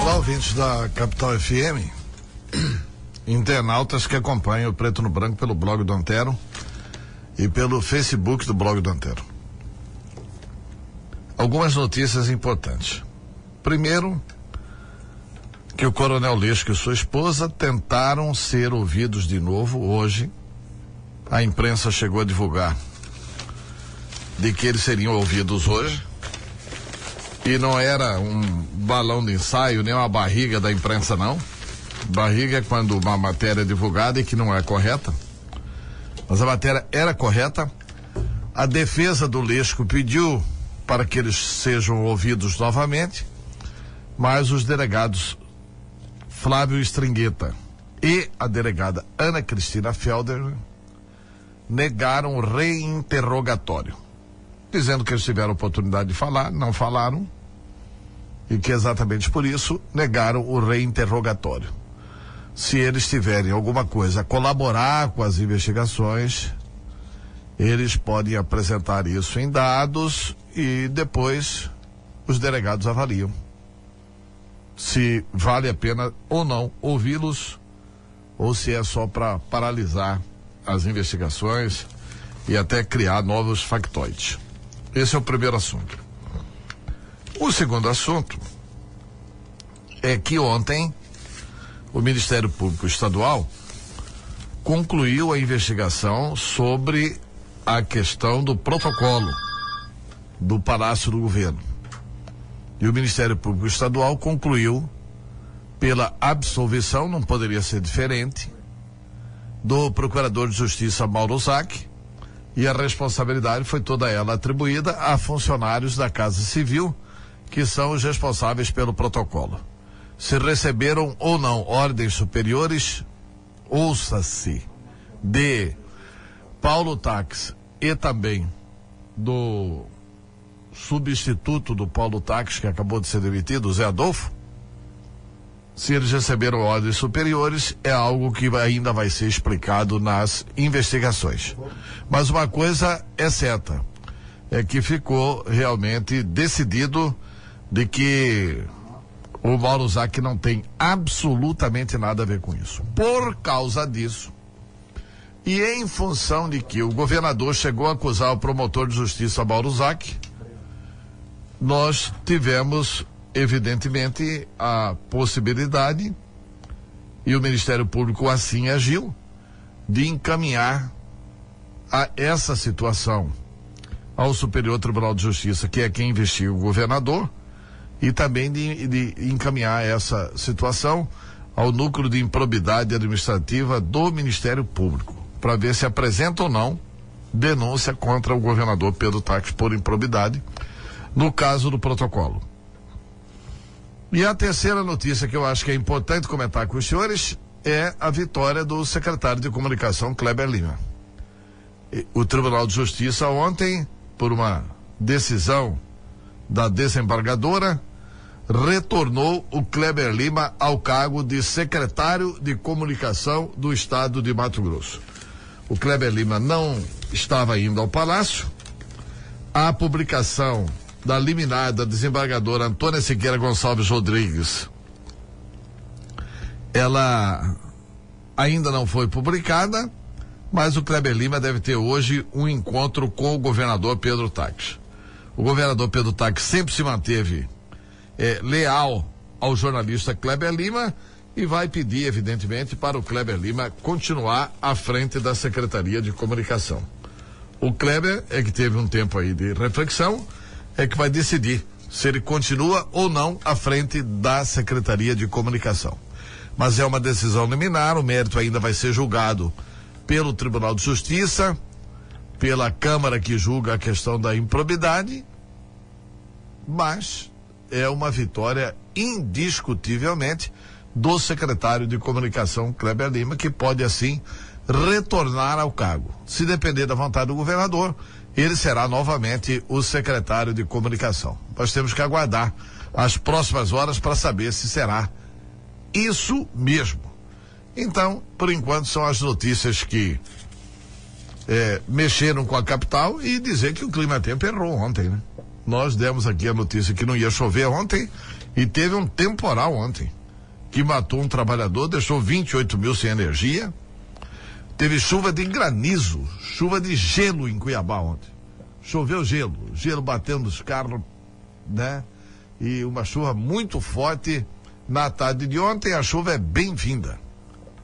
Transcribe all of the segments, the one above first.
Olá, ouvintes da Capital FM, internautas que acompanham o Preto no Branco pelo blog do Antero e pelo Facebook do blog do Antero. Algumas notícias importantes. Primeiro, que o Coronel Lesco e sua esposa tentaram ser ouvidos de novo hoje. A imprensa chegou a divulgar de que eles seriam ouvidos hoje. E não era um balão de ensaio, nem uma barriga da imprensa, não. Barriga é quando uma matéria é divulgada e que não é correta. Mas a matéria era correta. A defesa do Lesco pediu para que eles sejam ouvidos novamente, mas os delegados Flávio Stringheta e a delegada Ana Cristina Felder negaram o reinterrogatório, dizendo que eles tiveram oportunidade de falar, não falaram, e que exatamente por isso negaram o reinterrogatório. Se eles tiverem alguma coisa a colaborar com as investigações, eles podem apresentar isso em dados e depois os delegados avaliam se vale a pena ou não ouvi-los, ou se é só para paralisar as investigações e até criar novos factoides. Esse é o primeiro assunto. O segundo assunto é que ontem o Ministério Público Estadual concluiu a investigação sobre a questão do protocolo do Palácio do Governo. E o Ministério Público Estadual concluiu pela absolvição, não poderia ser diferente, do Procurador de Justiça Mauro Zac, e a responsabilidade foi toda ela atribuída a funcionários da Casa Civil, que são os responsáveis pelo protocolo. Se receberam ou não ordens superiores, ouça-se, de Paulo Tax e também do substituto do Paulo Tax, que acabou de ser demitido, o Zé Adolfo. Se eles receberam ordens superiores, é algo que ainda vai ser explicado nas investigações. Mas uma coisa é certa, é que ficou realmente decidido de que o Mauro Zac não tem absolutamente nada a ver com isso. Por causa disso, e em função de que o governador chegou a acusar o promotor de justiça Mauro Zac, nós tivemos, evidentemente, a possibilidade, e o Ministério Público assim agiu, de encaminhar a essa situação ao Superior Tribunal de Justiça, que é quem investiga o governador, e também de encaminhar essa situação ao Núcleo de Improbidade Administrativa do Ministério Público, para ver se apresenta ou não denúncia contra o governador Pedro Tax por improbidade, no caso do protocolo. E a terceira notícia que eu acho que é importante comentar com os senhores é a vitória do secretário de Comunicação, Kleber Lima. O Tribunal de Justiça ontem, por uma decisão da desembargadora, retornou o Kleber Lima ao cargo de secretário de Comunicação do Estado de Mato Grosso. O Kleber Lima não estava indo ao Palácio. A publicação da liminar da desembargadora Antônia Siqueira Gonçalves Rodrigues, ela ainda não foi publicada, mas o Kleber Lima deve ter hoje um encontro com o governador Pedro Tax. O governador Pedro Tax sempre se manteve leal ao jornalista Kleber Lima e vai pedir, evidentemente, para o Kleber Lima continuar à frente da Secretaria de Comunicação. O Kleber é que teve um tempo aí de reflexão, é que vai decidir se ele continua ou não à frente da Secretaria de Comunicação. Mas é uma decisão liminar, o mérito ainda vai ser julgado pelo Tribunal de Justiça, pela Câmara que julga a questão da improbidade, mas é uma vitória indiscutivelmente do secretário de Comunicação, Kleber Lima, que pode assim retornar ao cargo. Se depender da vontade do governador, ele será novamente o secretário de Comunicação. Nós temos que aguardar as próximas horas para saber se será isso mesmo. Então, por enquanto, são as notícias que mexeram com a capital, e dizer que o Climatempo errou ontem, né? Nós demos aqui a notícia que não ia chover ontem e teve um temporal ontem que matou um trabalhador, deixou 28 mil sem energia. Teve chuva de granizo, chuva de gelo em Cuiabá ontem. Choveu gelo batendo nos carros, né? E uma chuva muito forte na tarde de ontem. A chuva é bem-vinda,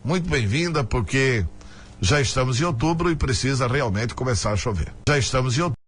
muito bem-vinda, porque já estamos em outubro e precisa realmente começar a chover. Já estamos em outubro.